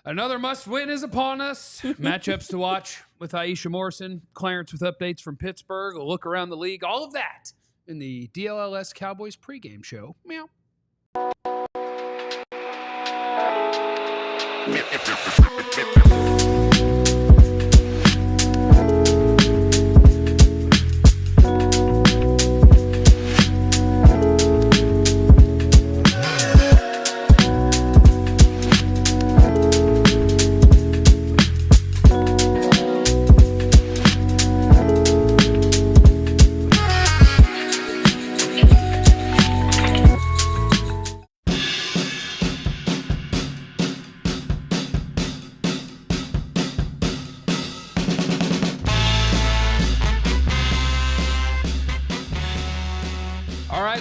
Another must-win is upon us. Matchups to watch with Aisha Morrison, Clarence with updates from Pittsburgh, a look around the league, all of that in the DLLS Cowboys pregame show. Meow.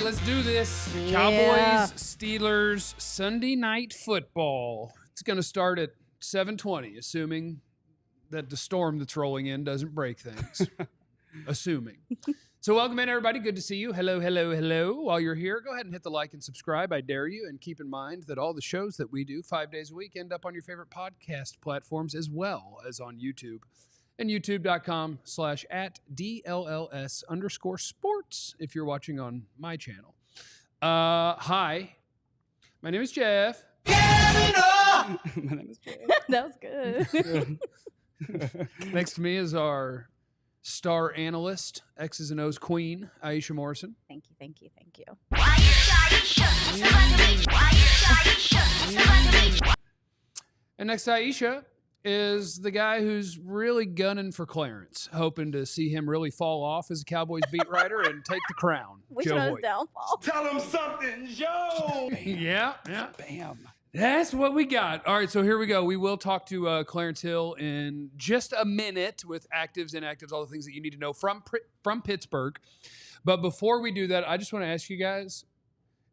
Let's do this. Yeah. Cowboys, Steelers, Sunday night football. It's going to start at 7:20, assuming that the storm that's rolling in doesn't break things. Assuming. So welcome in, everybody. Good to see you. Hello, hello, hello. While you're here, go ahead and hit the like and subscribe. I dare you. And keep in mind that all the shows that we do 5 days a week end up on your favorite podcast platforms as well as on YouTube. And youtube.com/@DLLS_sports if you're watching on my channel. Hi, my name is Jeff. My name is Jeff. That was good. Next to me is our star analyst, X's and O's queen, Aisha Morrison. Thank you, thank you, thank you. And next to Aisha is the guy who's really gunning for Clarence, hoping to see him really fall off as a Cowboys beat writer and take the crown. Which Joe one's Hoyt. downfall? Tell him something, Joe. Yeah. Bam. That's what we got. All right, so here we go. We will talk to Clarence Hill in just a minute with actives, inactives, all the things that you need to know from Pittsburgh. But before we do that, I just want to ask you guys,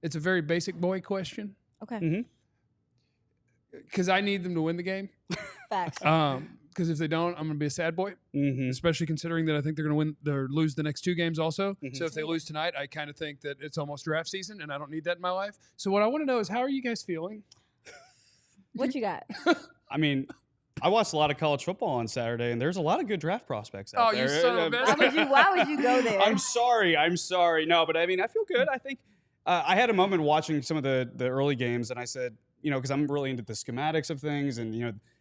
it's a very basic boy question. Okay. Mm-hmm. Because I need them to win the game. Facts. Because if they don't, I'm going to be a sad boy. Mm-hmm. Especially considering that I think they're going to win or lose the next two games also. Mm-hmm. So if they lose tonight, I kind of think that it's almost draft season, and I don't need that in my life. So what I want to know is, how are you guys feeling? What you got? I mean, I watched a lot of college football on Saturday, and there's a lot of good draft prospects out there. You son of a bitch. Why would you go there? I'm sorry. No, but I mean, I feel good. I think I had a moment watching some of the early games, and I said, because I'm really into the schematics of things and,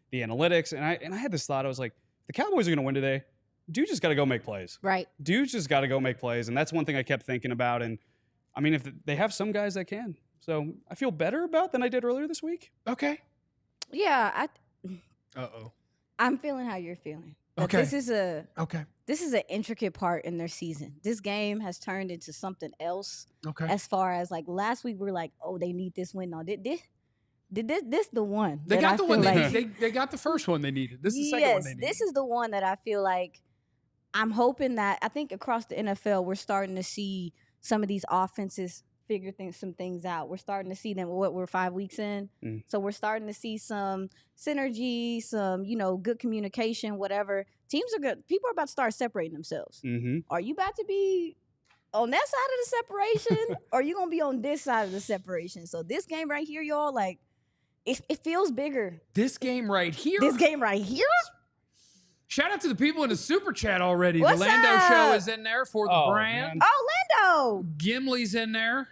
the analytics. And I had this thought. I was like, the Cowboys are going to win today. Dude just got to go make plays. Right. Dude's just got to go make plays. And that's one thing I kept thinking about. And, I mean, if they have some guys that can. So I feel better about than I did earlier this week. Okay. Yeah. Uh-oh. I'm feeling how you're feeling. But Okay. This is an intricate part in their season. This game has turned into something else. Okay. As far as like last week, we were like, oh, they need this win. No, this the one. They that got I the feel one like, they got the first one they needed. This is the second one they needed. This is the one that I feel like I'm hoping that I think across the NFL we're starting to see some of these offenses figure some things out. We're starting to see them. We're 5 weeks in, so we're starting to see some synergy, some good communication, whatever. Teams are good. People are about to start separating themselves. Mm-hmm. Are you about to be on that side of the separation, or are you gonna be on this side of the separation? So this game right here, y'all, like it feels bigger. This game right here. This game right here. Shout out to the people in the super chat already. What's the Lando up? show is in there for the brand. Man. Oh, Lando. Gimli's in there.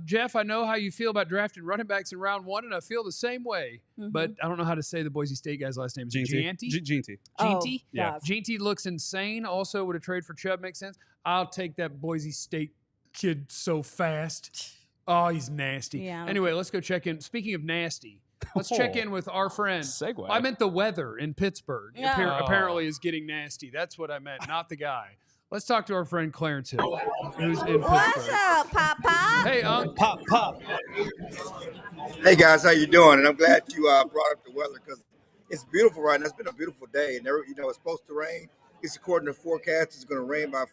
Jeff, I know how you feel about drafting running backs in round one, and I feel the same way. Mm-hmm. But I don't know how to say the Boise State guy's last name. Is it Jeanty? Jeanty. Jeanty? Yeah. gosh. Jeanty looks insane. Also, would a trade for Chubb make sense? I'll take that Boise State kid so fast. Oh, he's nasty. Yeah. Anyway, let's go check in. Speaking of nasty, let's check in with our friend. Segue. I meant the weather in Pittsburgh. Yeah. Apparently is getting nasty. That's what I meant, not the guy. Let's talk to our friend Clarence Hill, who's in Pittsburgh. What's up, Papa? Hey, Pop. Hey guys, how you doing? And I'm glad you brought up the weather because it's beautiful right now. It's been a beautiful day, and it's supposed to rain. It's according to forecast. It's going to rain by,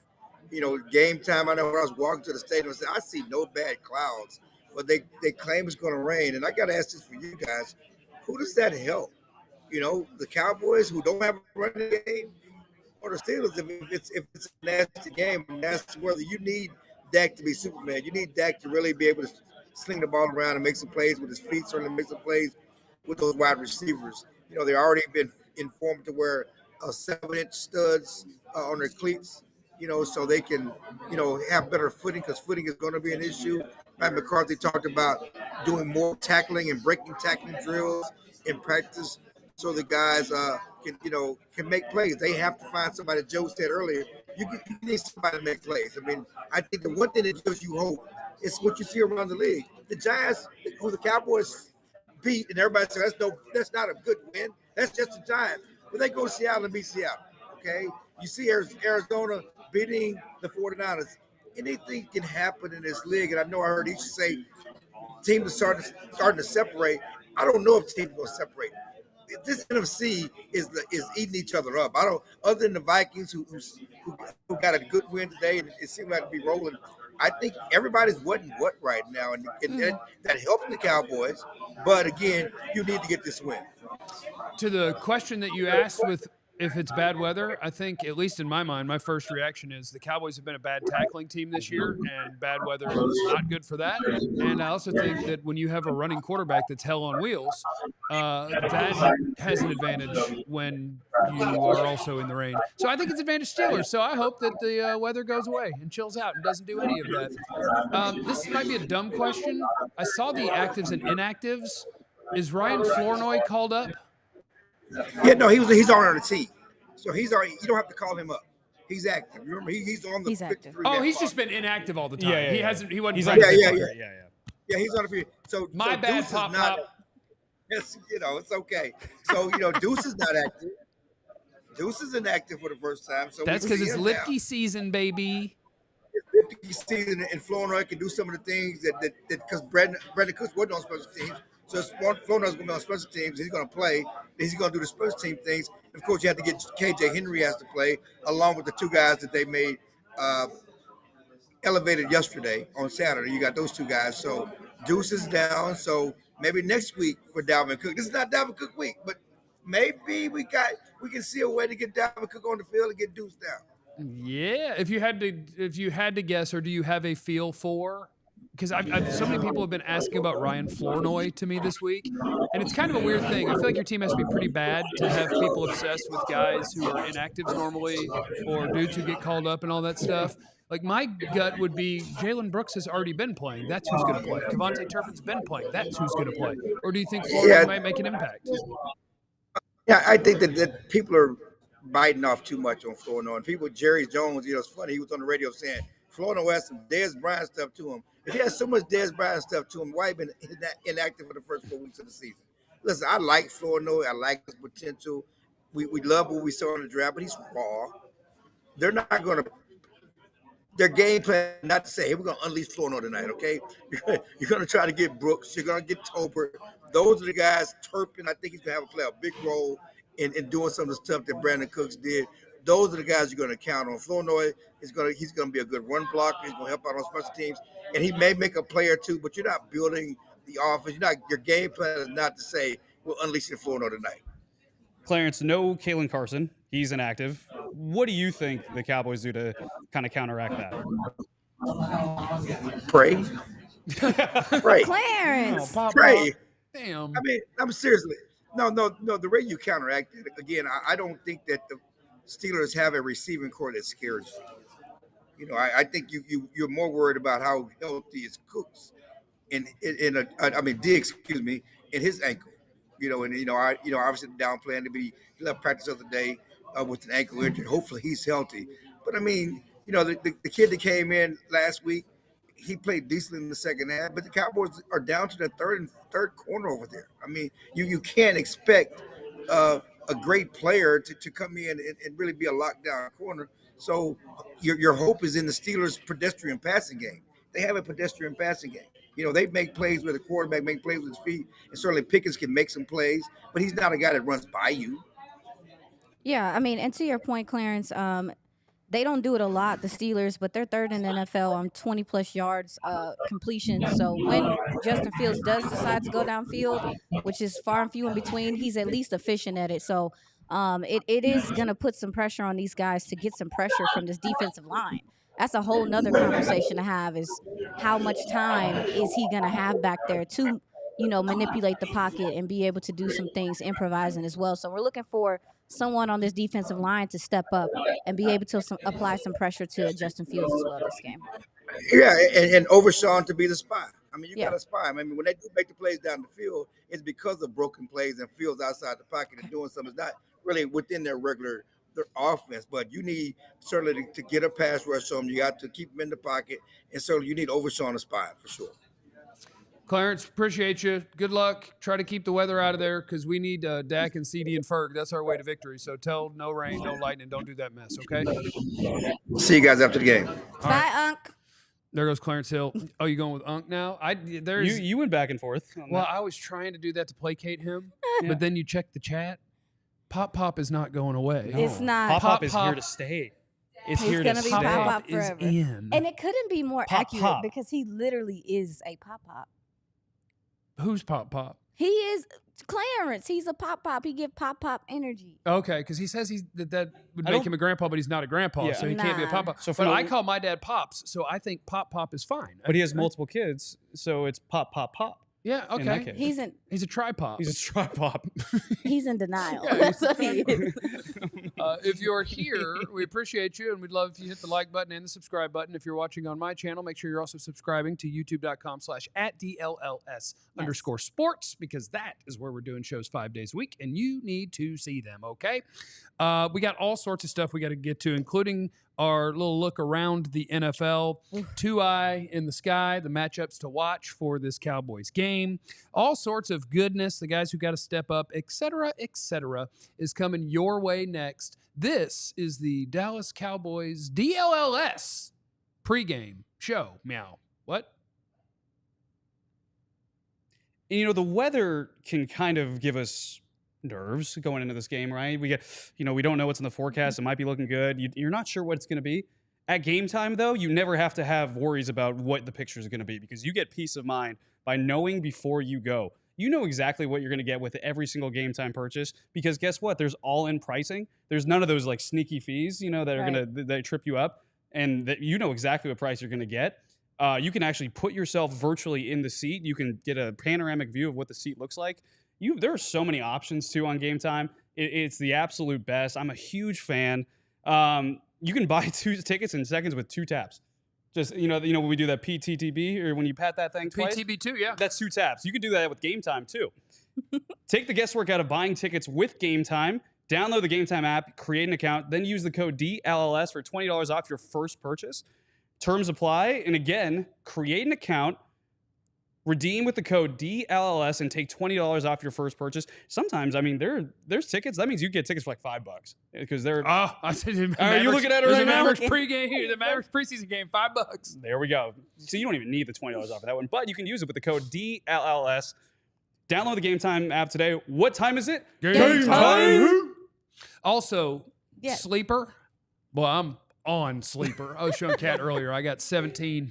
game time. I know when I was walking to the stadium, I see no bad clouds, but they claim it's going to rain. And I got to ask this for you guys: who does that help? The Cowboys who don't have a running game, or the Steelers if it's a nasty game, nasty weather. You need Dak to be Superman. You need Dak to really be able to sling the ball around and make some plays with his feet. Certainly make some plays with those wide receivers. They already been informed to wear 7-inch studs on their cleats, so they can, have better footing, because footing is going to be an issue. Matt McCarthy talked about doing more tackling and breaking tackling drills in practice, so the guys can make plays. They have to find somebody. Joe said earlier, you need somebody to make plays. I mean, I think the one thing that gives you hope is what you see around the league. The Giants, who the Cowboys beat, and everybody says that's not a good win. That's just the Giants. But they go to Seattle and beat Seattle. Okay, you see Arizona beating the 49ers. Anything can happen in this league, and I know I heard each say teams are starting to separate. I don't know if teams are going to separate. This NFC is eating each other up. Other than the Vikings who got a good win today, and it seemed like to be rolling. I think everybody's what right now, and that helps the Cowboys. But again, you need to get this win. To the question that you asked with if it's bad weather, I think, at least in my mind, my first reaction is the Cowboys have been a bad tackling team this year, and bad weather is not good for that. And I also think that when you have a running quarterback that's hell on wheels, that has an advantage when you are also in the rain. So I think it's advantage Steelers. So I hope that the weather goes away and chills out and doesn't do any of that. This might be a dumb question. I saw the actives and inactives. Is Ryan Flournoy called up? Yeah, no, he's already on the team, so he's already. You don't have to call him up. He's active. Remember, he's on the. He's active. Oh, he's just been inactive all the time. Yeah. He hasn't. He wasn't. He's practicing. Yeah, he's on the field. So My so bad, Deuce Pop is not, Pop. Yes, it's okay. So Deuce is not active. Deuce is inactive for the first time. So That's because it's Lipke Lipke season, baby. season, and Flournoy can do some of the things that because Brandon Cooks wasn't on special teams. So Flournoy's going to be on special teams. He's going to play. He's going to do the special team things. And of course, you have to get KJ Henry has to play along with the two guys that they made elevated yesterday on Saturday. You got those two guys. So Deuce is down. So maybe next week for Dalvin Cook. This is not Dalvin Cook week, but maybe we can see a way to get Dalvin Cook on the field and get Deuce down. Yeah, if you had to guess, or do you have a feel for? Because so many people have been asking about Ryan Flournoy to me this week, and it's kind of a weird thing. I feel like your team has to be pretty bad to have people obsessed with guys who are inactives normally, or dudes who get called up and all that stuff. Like, my gut would be Jalen Brooks has already been playing. That's who's going to play. Kevontae Turpin's been playing. That's who's going to play. Or do you think Flournoy might make an impact? Yeah, I think that people are biting off too much on Flournoy. And people, Jerry Jones, it's funny. He was on the radio saying Flournoy has some Dez Bryant stuff to him. If he has so much Dez Bryant stuff to him, why he been inactive for the first 4 weeks of the season? Listen, I like Flournoy. I like his potential. We love what we saw in the draft, but he's raw. They're not going to. Their game plan not to say, hey, we're going to unleash Flournoy tonight, okay? You're going to try to get Brooks. You're going to get Tolbert. Those are the guys. Turpin, I think he's going to play a big role in doing some of the stuff that Brandon Cooks did. Those are the guys you're going to count on. Flournoy he's going to be a good run blocker. He's going to help out on special teams, and he may make a play or two. But you're not building the offense. Your game plan is not to say we're unleashing Flournoy tonight. Clarence, no Kalen Carson. He's inactive. What do you think the Cowboys do to kind of counteract that? Pray. Pray. Clarence. Pray. Damn. I mean, I'm seriously. No. The way you counteract it, again, I don't think that the Steelers have a receiving core that scares you. I think you're more worried about how healthy is Cooks Diggs, in his ankle. Obviously downplaying to be he left practice the other day with an ankle injury. Hopefully he's healthy. But the kid that came in last week, he played decently in the second half. But the Cowboys are down to the third corner over there. I mean, you can't expect a great player to come in and really be a lockdown corner. So your hope is in the Steelers' pedestrian passing game. They have a pedestrian passing game. They make plays where the quarterback make plays with his feet, and certainly Pickens can make some plays, but he's not a guy that runs by you. Yeah, I mean, and to your point, Clarence, they don't do it a lot, the Steelers, but they're third in the NFL on 20-plus yards completion. So when Justin Fields does decide to go downfield, which is far and few in between, he's at least efficient at it. So it is going to put some pressure on these guys to get some pressure from this defensive line. That's a whole nother conversation to have, is how much time is he going to have back there to, manipulate the pocket and be able to do some things improvising as well. So we're looking for someone on this defensive line to step up and be able to apply some pressure to Justin Fields as well this game. Yeah, and Overshawn to be the spy. I mean, you Yeah. got a spy. I mean, when they do make the plays down the field, it's because of broken plays and Fields outside the pocket and doing something. It's not really within their offense, but you need certainly to get a pass rush on them. You got to keep them in the pocket, and so you need Overshawn to spy for sure. Clarence, appreciate you. Good luck. Try to keep the weather out of there because we need Dak and CeeDee and Ferg. That's our way to victory. So tell no rain, no lightning. Don't do that mess, okay? See you guys after the game. Bye, Unc. There goes Clarence Hill. Oh, you going with Unc now? You went back and forth. Well, I was trying to do that to placate him, but then you check the chat. Pop is not going away. It's not. Pop is here to stay. It's here to gonna be stay. Pop is forever. in. And it couldn't be more Pop accurate Pop. because he literally is a Pop. Who's Pop? He is Clarence. He's a Pop. He give Pop energy. Okay, because he says that would make him a grandpa, but he's not a grandpa, Yeah. so he can't be a Nah. Pop. So But for I the- call my dad Pops, so I think Pop is fine. But he has multiple kids, so it's Pop. Yeah, in that okay. case. He's a tripop. He's a tripop. He's in denial. Yeah, That's what he is. If you're here, we appreciate you, and we'd love if you hit the like button and the subscribe button. If you're watching on my channel, make sure you're also subscribing to youtube.com/@DLLS_sports, because that is where we're doing shows 5 days a week, and you need to see them, okay? We got all sorts of stuff we got to get to, including our little look around the NFL, two-eye in the sky, the matchups to watch for this Cowboys game, all sorts of goodness, the guys who got to step up, etc., is coming your way next. This is the Dallas Cowboys DLLS pregame show. Meow. What? The weather can kind of give us nerves going into this game, right? We get, we don't know what's in the forecast. It might be looking good. You're not sure what it's going to be. At game time, though, you never have to have worries about what the picture is going to be because you get peace of mind by knowing before you go. You know exactly what you're going to get with every single game time purchase because guess what? There's all-in pricing. There's none of those like sneaky fees, that are going to that trip you up, and that you know exactly what price you're going to get. You can actually put yourself virtually in the seat. You can get a panoramic view of what the seat looks like. There are so many options too on Game Time. It's the absolute best. I'm a huge fan. You can buy 2 tickets in seconds with 2 taps. Just when we do that PTTB or when you pat that thing twice. PTB2, yeah. That's 2 taps. You can do that with Game Time too. Take the guesswork out of buying tickets with Game Time. Download the Game Time app, create an account, then use the code DLLS for $20 off your first purchase. Terms apply. And again, create an account. Redeem with the code DLLS and take $20 off your first purchase. Sometimes, there's tickets. That means you get tickets for like $5 because they're. Oh, I said, Are you looking at it right now? Mavericks pregame here. The Mavericks preseason game, $5. There we go. So you don't even need the $20 off of that one, but you can use it with the code DLLS. Download the Game Time app today. What time is it? Game time. Also, Yeah. Sleeper. Well, I'm on Sleeper. I was showing Kat earlier. I got 17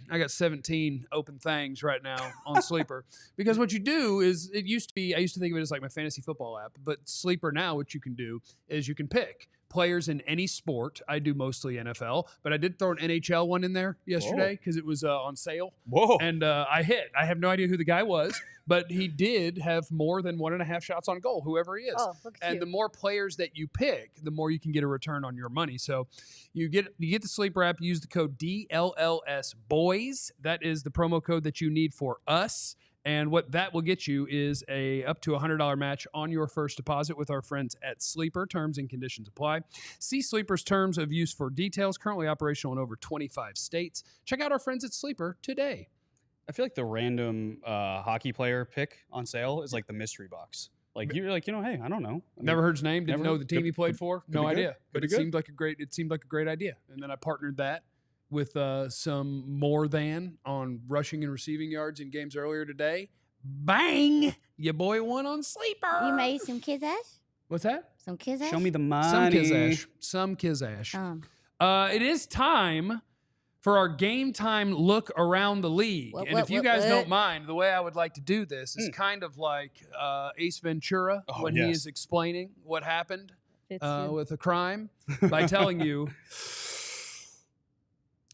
open things right now on Sleeper. Because what you do is, I used to think of it as like my fantasy football app, but Sleeper now, what you can do is you can pick players in any sport. I do mostly NFL, but I did throw an NHL one in there yesterday because it was on sale. Whoa. And I hit. I have no idea who the guy was, but he did have more than 1.5 shots on goal, whoever he is. Oh, look at And you. the more players that you pick, the more you can get a return on your money. So you get the Sleeper app, use the code DLLS boys. That is the promo code that you need for us. And what that will get you is a up to $100 match on your first deposit with our friends at Sleeper. Terms and conditions apply. See Sleeper's terms of use for details. Currently operational in over 25 states. Check out our friends at Sleeper today. I feel like the random hockey player pick on sale is like the mystery box. Like you're like, hey, I don't know. Never heard his name. Didn't never- know the team he played for. No be good. idea. But Could be it good. seemed like a great idea. And then I partnered that with some more than on rushing and receiving yards in games earlier today. Bang! Your boy won on Sleeper. You made some kiss ass? What's that? Some kiss ass? Show me the money. Some Kizash. It is time for our game time look around the league. What, and what, if you what, guys what? don't mind, the way I would like to do this is kind of like Ace Ventura when he yes. is explaining what happened Fits you. with a crime by telling you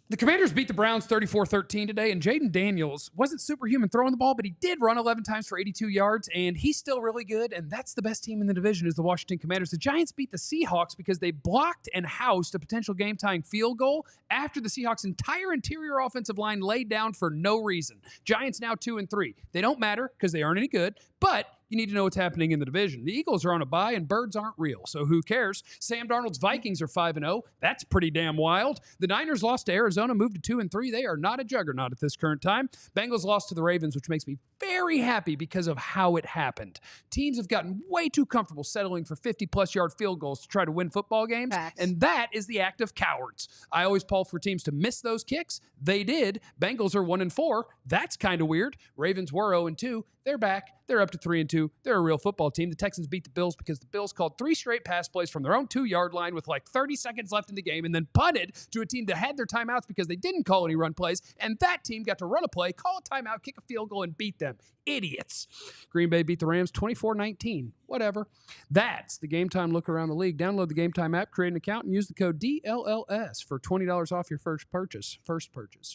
The Commanders beat the Browns 34-13 today, and Jaden Daniels wasn't superhuman throwing the ball, but he did run 11 times for 82 yards, and he's still really good, and that's the best team in the division is the Washington Commanders. The Giants beat the Seahawks because they blocked and housed a potential game-tying field goal after the Seahawks' entire interior offensive line laid down for no reason. Giants now 2-3. They don't matter because they aren't any good, but you need to know what's happening in the division. The Eagles are on a bye, and birds aren't real, so who cares? Sam Darnold's Vikings are 5-0. That's pretty damn wild. The Niners lost to Arizona, moved to 2-3. They are not a juggernaut at this current time. Bengals lost to the Ravens, which makes me very happy because of how it happened. Teams have gotten way too comfortable settling for 50-plus yard field goals to try to win football games, and that is the act of cowards. I always call for teams to miss those kicks. They did. Bengals are 1-4. That's kind of weird. Ravens were 0-2. They're back. They're up to 3-2. They're a real football team. The Texans beat the Bills because the Bills called 3 straight pass plays from their own 2-yard line with like 30 seconds left in the game and then punted to a team that had their timeouts because they didn't call any run plays, and that team got to run a play, call a timeout, kick a field goal, and beat them. Idiots. Green Bay beat the Rams 24-19. Whatever. That's the Game Time look around the league. Download the Game Time app, create an account, and use the code DLLS for $20 off your first purchase.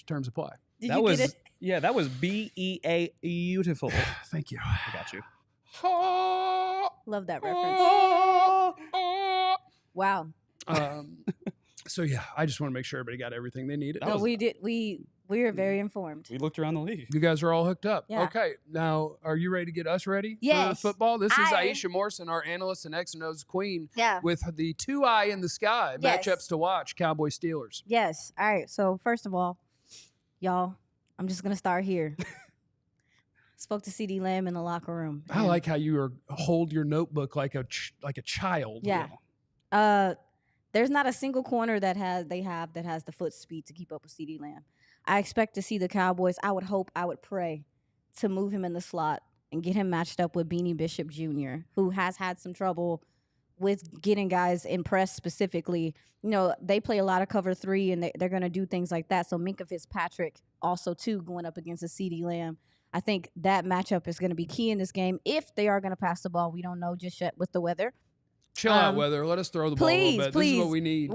Terms apply. Did you get it? Yeah, that was BEA beautiful. Thank you. I got you. Love that reference. Wow. So yeah, I just want to make sure everybody got everything they needed. No, we did. We were very informed. We looked around the league. You guys are all hooked up. Yeah. Okay. Now, are you ready to get us ready Yes. for football? This is Aisha Morrison, our analyst and X and O's queen, with the 2-eye in the sky matchups to watch, Cowboys Steelers. Yes. All right. So first of all, y'all, I'm just gonna start here. Spoke to CeeDee Lamb in the locker room. I like how you hold your notebook like a child. Yeah. There's not a single corner that has the foot speed to keep up with CeeDee Lamb. I expect to see the Cowboys. I would hope, I would pray to move him in the slot and get him matched up with Beanie Bishop Jr., who has had some trouble with getting guys in press specifically. You know, they play a lot of cover 3, and they're going to do things like that. So Minkah Fitzpatrick also, too, going up against a CeeDee Lamb. I think that matchup is going to be key in this game. If they are going to pass the ball, we don't know just yet with the weather. Chill out, weather. Let us throw the ball a little bit. This is what we need.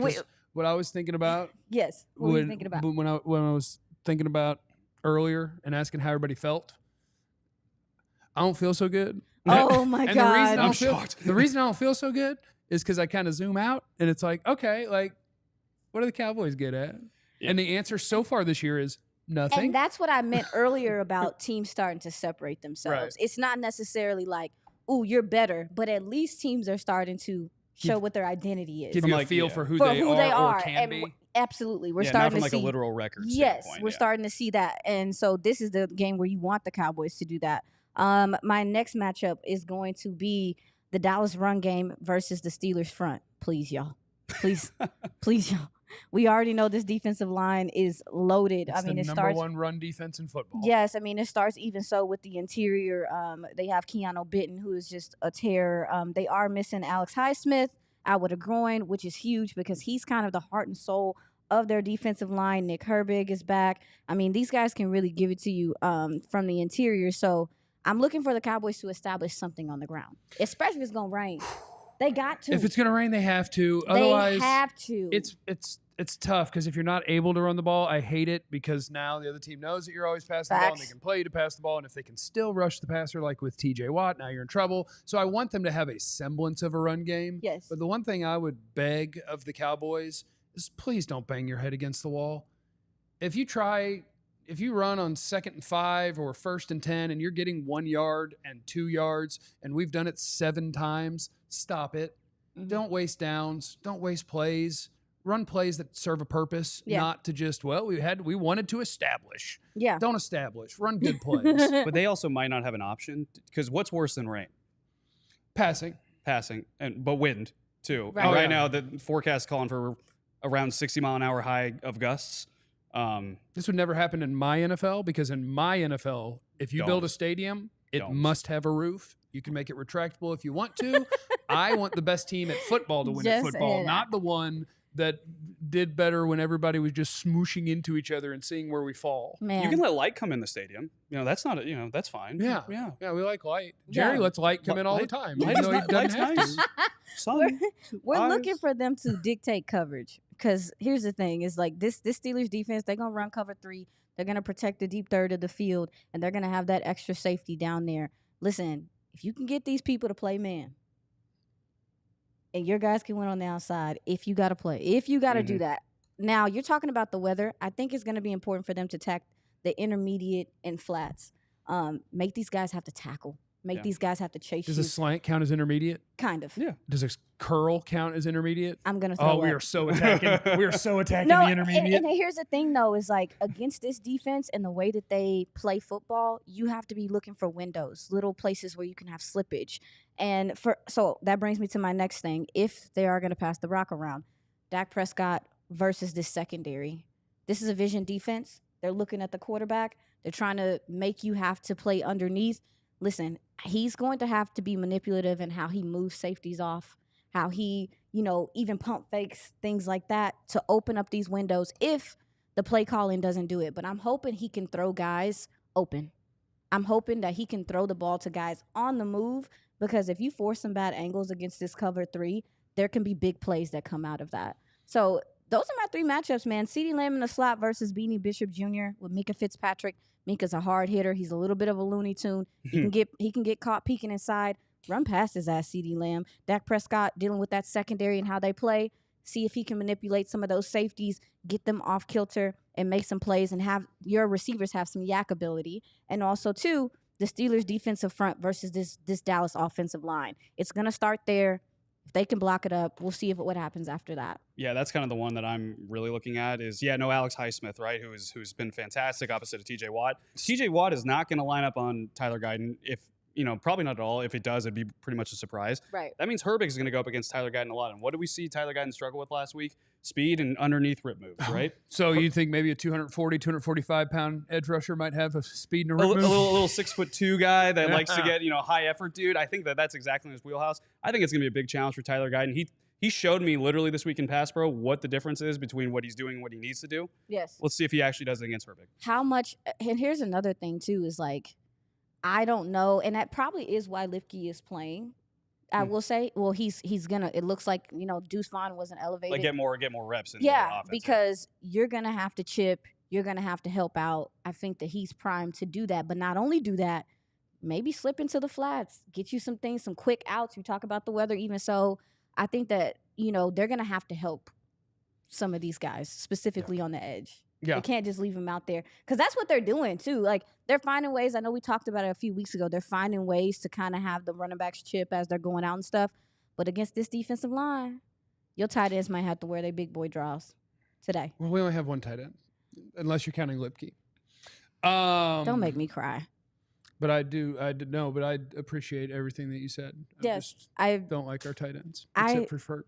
What I was thinking about. Yes. What were you thinking about? When I was thinking about earlier and asking how everybody felt, I don't feel so good. Oh my God! The reason I don't feel so good is because I kind of zoom out and it's like, okay, like, what do the Cowboys get at? Yeah. And the answer so far this year is nothing. And that's what I meant earlier about teams starting to separate themselves. Right. It's not necessarily like, ooh, you're better, but at least teams are starting to show what their identity is. Give you a feel for who they are or can be. Absolutely. We're starting not from to see a literal record. Yes, we're starting to see that. And so this is the game where you want the Cowboys to do that. My next matchup is going to be the Dallas run game versus the Steelers front. Please, y'all. Please, please, y'all. We already know this defensive line is loaded. It's the number one run defense in football. Yes, I mean, it starts even so with the interior. They have Keanu Bitten, who is just a terror. They are missing Alex Highsmith out with a groin, which is huge because he's kind of the heart and soul of their defensive line. Nick Herbig is back. I mean, these guys can really give it to you from the interior. So I'm looking for the Cowboys to establish something on the ground, especially if it's going to rain. They got to. If it's going to rain, they have to. Otherwise, they have to. It's tough because if you're not able to run the ball, I hate it because now the other team knows that you're always passing the ball and they can play you to pass the ball. And if they can still rush the passer like with TJ Watt, now you're in trouble. So I want them to have a semblance of a run game. Yes. But the one thing I would beg of the Cowboys is please don't bang your head against the wall. If you run on 2nd and 5 or 1st and 10 and you're getting 1 yard and 2 yards and we've done it 7 times, stop it. Mm-hmm. Don't waste downs. Don't waste plays. Run plays that serve a purpose, not to just, we wanted to establish. Yeah. Don't establish. Run good plays. But they also might not have an option because what's worse than rain? Passing, but wind too. Right. And right now the forecast calling for around 60 mile an hour high of gusts. This would never happen in my NFL because in my NFL, if you build a stadium, it must have a roof. You can make it retractable if you want to. I want the best team at football to win at football, not the one that did better when everybody was just smooshing into each other and seeing where we fall. Man. You can let light come in the stadium. You know, that's not that's fine. Yeah, we like light. Jerry lets light come in all the time. Even though he doesn't have to. We're looking for them to dictate coverage because here's the thing: is like this Steelers defense. They're gonna run cover 3. They're gonna protect the deep third of the field, and they're gonna have that extra safety down there. Listen, if you can get these people to play man, and your guys can win on the outside, if you got to play, if you got to do that. Now you're talking about the weather. I think it's gonna be important for them to attack the intermediate and flats. Make these guys have to tackle. Make these guys have to chase Does you. a slant count as intermediate? Kind of. Yeah. Does a curl count as intermediate? I'm gonna throw we up. are so attacking. We are so attacking No, the intermediate. and here's the thing though, is like against this defense and the way that they play football, you have to be looking for windows, little places where you can have slippage. And so that brings me to my next thing. If they are gonna pass the rock around, Dak Prescott versus this secondary. This is a vision defense. They're looking at the quarterback. They're trying to make you have to play underneath. Listen, he's going to have to be manipulative in how he moves safeties off, how he, even pump fakes, things like that to open up these windows if the play calling doesn't do it. But I'm hoping he can throw guys open. I'm hoping that he can throw the ball to guys on the move, because if you force some bad angles against this cover 3, there can be big plays that come out of that. So those are my 3 matchups, man. CeeDee Lamb in the slot versus Beanie Bishop Jr. with Mika Fitzpatrick. Mika's a hard hitter. He's a little bit of a Looney Tune. He can get caught peeking inside. Run past his ass, CeeDee Lamb. Dak Prescott dealing with that secondary and how they play. See if he can manipulate some of those safeties, get them off kilter, and make some plays, and have your receivers have some yak ability. And also, too, the Steelers' defensive front versus this Dallas offensive line. It's going to start there. If they can block it up, we'll see what happens after that. Yeah, that's kind of the one that I'm really looking at is, Alex Highsmith, right, who's been fantastic opposite of TJ Watt. TJ Watt is not going to line up on Tyler Guyton. If, probably not at all. If it does, it'd be pretty much a surprise. Right. That means Herbig is going to go up against Tyler Guyton a lot. And what did we see Tyler Guyton struggle with last week? Speed and underneath rip moves, right? So you think maybe a 240, 245-pound edge rusher might have a speed and a rip move? A little 6'2" guy that likes to get, high effort dude. I think that's exactly in his wheelhouse. I think it's going to be a big challenge for Tyler Guyton. He showed me literally this week in Pass Pro what the difference is between what he's doing and what he needs to do. Yes. Let's see if he actually does it against Herbig. How much, and here's another thing too, is like, I don't know, and that probably is why Lipke is playing. I will say, well, he's gonna. It looks like Deuce Vaughn wasn't elevated. Like get more reps in the offense. Because you're gonna have to chip. You're gonna have to help out. I think that he's primed to do that. But not only do that, maybe slip into the flats, get you some things, some quick outs. We talk about the weather, even so. I think that they're gonna have to help some of these guys, specifically on the edge. Yeah. They can't just leave them out there, because that's what they're doing too. Like, they're finding ways. I know we talked about it a few weeks ago. They're finding ways to kind of have the running backs chip as they're going out and stuff. But against this defensive line, your tight ends might have to wear their big boy draws today. Well, we only have one tight end, unless you're counting Lipke. Don't make me cry. But I know, but I appreciate everything that you said. I don't like our tight ends, except for Ferg.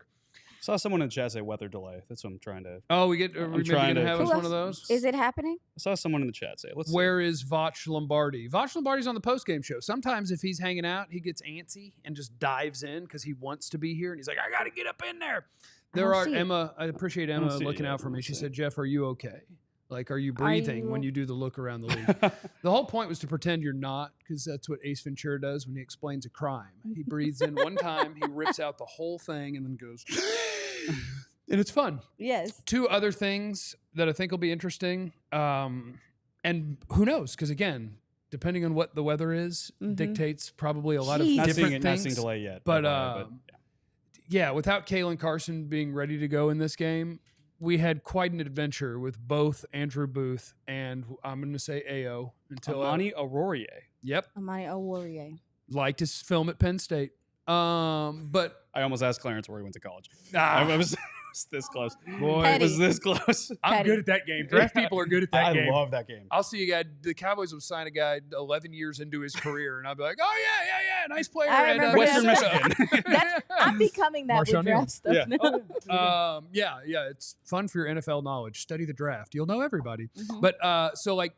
Saw someone in the chat say weather delay. That's what I'm trying to. Oh, are we maybe going to have us one of those? Is it happening? I saw someone in the chat say, let's see. Where is Voch Lombardi? Voch Lombardi's on the postgame show. Sometimes if he's hanging out, he gets antsy and just dives in because he wants to be here. And he's like, I got to get up in there. I appreciate Emma looking out for me. She said, Jeff, are you okay? Like, are you breathing when you do the look around the league? The whole point was to pretend you're not, because that's what Ace Ventura does when he explains a crime. He breathes in one time, he rips out the whole thing, and then goes, and it's fun. Yes. 2 other things that I think will be interesting, and who knows? Because again, depending on what the weather is, dictates probably a lot of different things. Not seeing delay yet. But yeah, without Kalen Carson being ready to go in this game, we had quite an adventure with both Andrew Booth and I'm going to say AO until Amani Aurorier. Yep. Amani Aurorier. Liked his film at Penn State. But I almost asked Clarence where he went to college. I was this close. Boy, it was this close. I'm good at that game. Draft people are good at that game. I love that game. I'll see a guy. The Cowboys will sign a guy 11 years into his career, and I'll be like, oh, yeah, nice player. I remember Western Michigan. I'm becoming that with draft stuff now. Yeah, it's fun for your NFL knowledge. Study the draft. You'll know everybody. But so, like,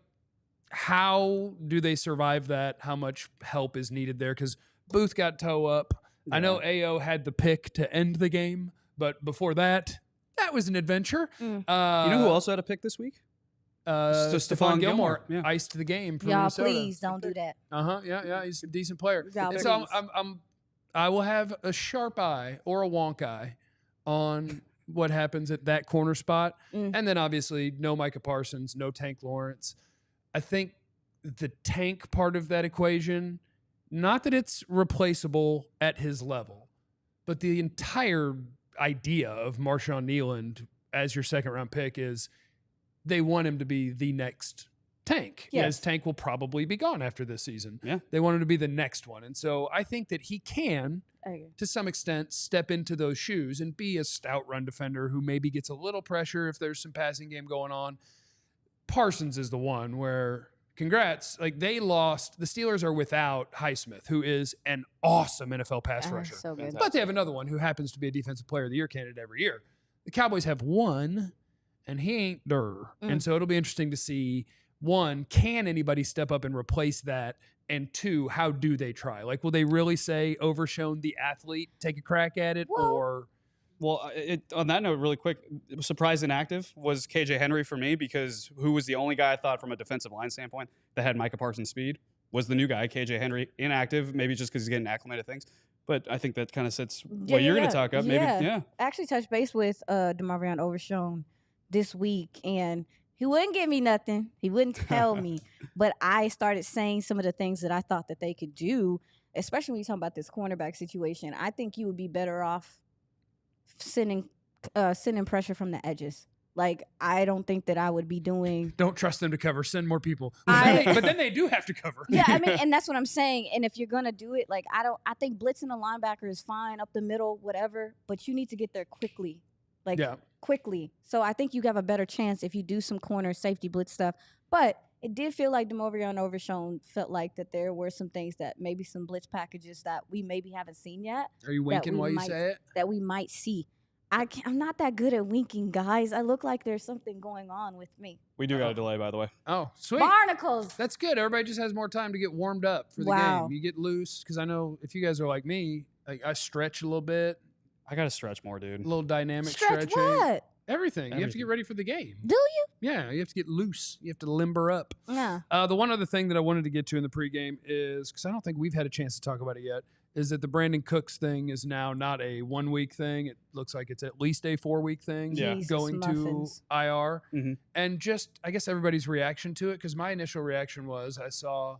how do they survive that? How much help is needed there? Because Booth got toe up. Yeah. I know AO had the pick to end the game. But before that was an adventure. You know who also had a pick this week? Stephon Gilmore iced the game for Minnesota. Please don't do that. Yeah, he's a decent player. And so I will have a sharp eye or a wonk eye on what happens at that corner spot. And then obviously no Micah Parsons, no Tank Lawrence. I think the Tank part of that equation, not that it's replaceable at his level, but the entire idea of Marshawn Nealand as your second round pick is they want him to be the next Tank. Yes. As Tank will probably be gone after this season. Yeah. They want him to be the next one. And so I think that he can, to some extent, step into those shoes and be a stout run defender who maybe gets a little pressure if there's some passing game going on. Parsons is the one where, congrats, like they lost. The Steelers are without Highsmith, who is an awesome NFL pass rusher. So good. But they have another one who happens to be a Defensive Player of the Year candidate every year. The Cowboys have one, and he ain't der. And so it'll be interesting to see, one, can anybody step up and replace that? And two, how do they try? Like, will they really say overshown the athlete, take a crack at it, or... Well, on that note, really quick, surprise inactive was KJ Henry for me, because who was the only guy I thought from a defensive line standpoint that had Micah Parsons' speed was the new guy, KJ Henry, inactive, maybe just because he's getting acclimated to things. But I think that kind of sets what you're going to talk up. Maybe, I actually touched base with DeMarvion Overshown this week, and he wouldn't give me nothing. He wouldn't tell me. But I started saying some of the things that I thought that they could do, especially when you talk about this cornerback situation. I think you would be better off sending pressure from the edges. Like, I don't think that I would be doing... Don't trust them to cover. Send more people. But then they do have to cover. Yeah, I mean, and that's what I'm saying. And if you're going to do it, like, I think blitzing a linebacker is fine, up the middle, whatever, but you need to get there quickly. Quickly. So I think you have a better chance if you do some corner safety blitz stuff. But it did feel like DeMarvion Overshown felt like that there were some things that maybe some blitz packages that we maybe haven't seen yet. Are you winking while you say it? That we might see. I'm not that good at winking, guys. I look like there's something going on with me. We do got a delay, by the way. Oh, sweet. Barnacles. That's good. Everybody just has more time to get warmed up for the game. You get loose, because I know if you guys are like me, like I stretch a little bit. I got to stretch more, dude. A little dynamic Stretch stretching. what? Everything. You have to get ready for the game. Do you? Yeah, you have to get loose. You have to limber up. Yeah. The one other thing that I wanted to get to in the pregame is, because I don't think we've had a chance to talk about it yet, is that the Brandon Cooks thing is now not a 1 week thing. It looks like it's at least a 4 week thing going to IR. And just, I guess, everybody's reaction to it, because my initial reaction was I saw,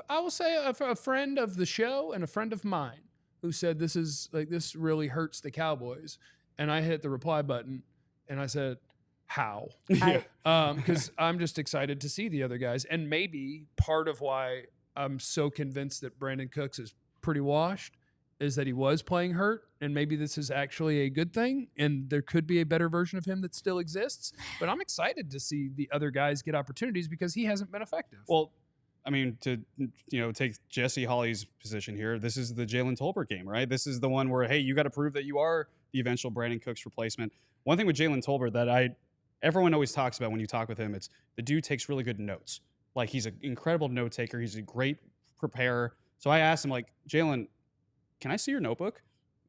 I will say, a friend of the show and a friend of mine who said this really hurts the Cowboys. And I hit the reply button and I said, how? Because I'm just excited to see the other guys. And maybe part of why I'm so convinced that Brandon Cooks is pretty washed is that he was playing hurt, and maybe this is actually a good thing, and there could be a better version of him that still exists. But I'm excited to see the other guys get opportunities because he hasn't been effective. Well, I mean, to take Jesse Hawley's position here, this is the Jalen Tolbert game, right? This is the one where, hey, you got to prove that you are the eventual Brandon Cooks replacement. One thing with Jalen Tolbert that everyone always talks about when you talk with him, it's the dude takes really good notes. Like, he's an incredible note taker. He's a great preparer. So I asked him, like, Jalen, can I see your notebook?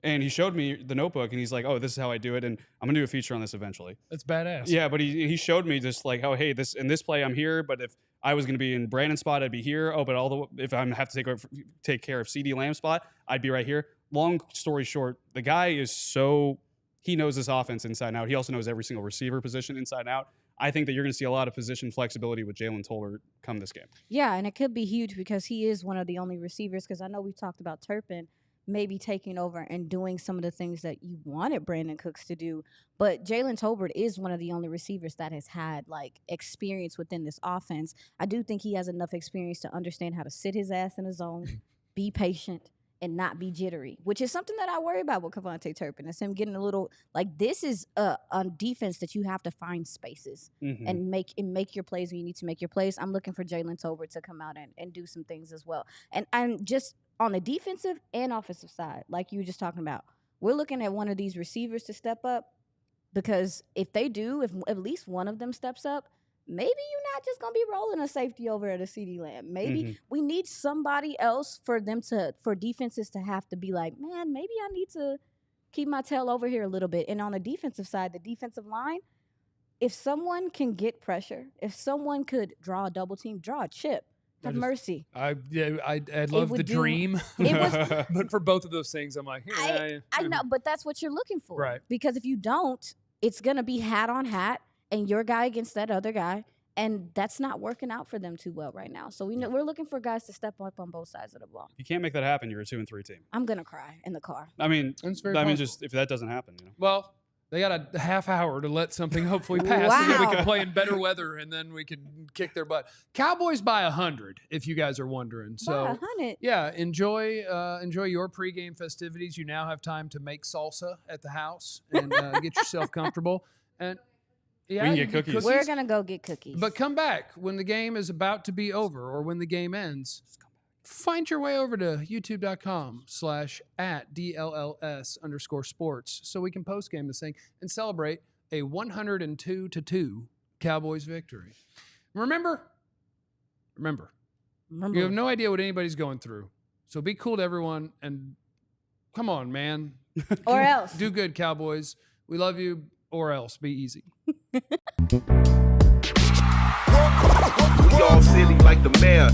And he showed me the notebook, and he's like, oh, this is how I do it, and I'm going to do a feature on this eventually. That's badass. Yeah, but he showed me just like, oh, hey, in this play, I'm here, but if I was going to be in Brandon's spot, I'd be here. Oh, but if I have to take care of CeeDee Lamb's spot, I'd be right here. Long story short, the guy is he knows this offense inside and out. He also knows every single receiver position inside and out. I think that you're going to see a lot of position flexibility with Jalen Tolbert come this game. Yeah, and it could be huge because he is one of the only receivers, because I know we talked about Turpin maybe taking over and doing some of the things that you wanted Brandon Cooks to do. But Jalen Tolbert is one of the only receivers that has had, like, experience within this offense. I do think he has enough experience to understand how to sit his ass in a zone, be patient, and not be jittery, which is something that I worry about with Kevontae Turpin. It's him getting a little, like, this is on defense that you have to find spaces and make your plays when you need to make your plays. I'm looking for Jalen Tolbert to come out and do some things as well. And I'm just on the defensive and offensive side, like you were just talking about, we're looking at one of these receivers to step up, because if they do, if at least one of them steps up, maybe you're not just going to be rolling a safety over at a CeeDee Lamb. Maybe we need somebody else for defenses to have to be like, man, maybe I need to keep my tail over here a little bit. And on the defensive side, the defensive line, if someone can get pressure, if someone could draw a double team, draw a chip, Have mercy. I'd love the dream. It was. But for both of those things, I'm like, I know, but that's what you're looking for, Right. Because if you don't, it's gonna be hat on hat, and your guy against that other guy, and that's not working out for them too well right now. So we're looking for guys to step up on both sides of the ball. You can't make that happen. You're a 2-3 team. I'm gonna cry in the car. I mean, possible. just if that doesn't happen, Well, they got a half hour to let something hopefully pass, and then we Wow. can play in better weather, and then we can kick their butt. Cowboys by 100, if you guys are wondering. So, 100. yeah, enjoy your pregame festivities. You now have time to make salsa at the house and get yourself comfortable. And yeah, We can you get cookies. We're gonna go get cookies. But come back when the game is about to be over or when the game ends. Find your way over to youtube.com/@DLLS_sports so we can post game this thing and celebrate a 102-2 Cowboys victory. Remember, you have no idea what anybody's going through. So be cool to everyone and come on, man. Or else. Do good, Cowboys. We love you, or else. Be easy. We all silly like the mayor.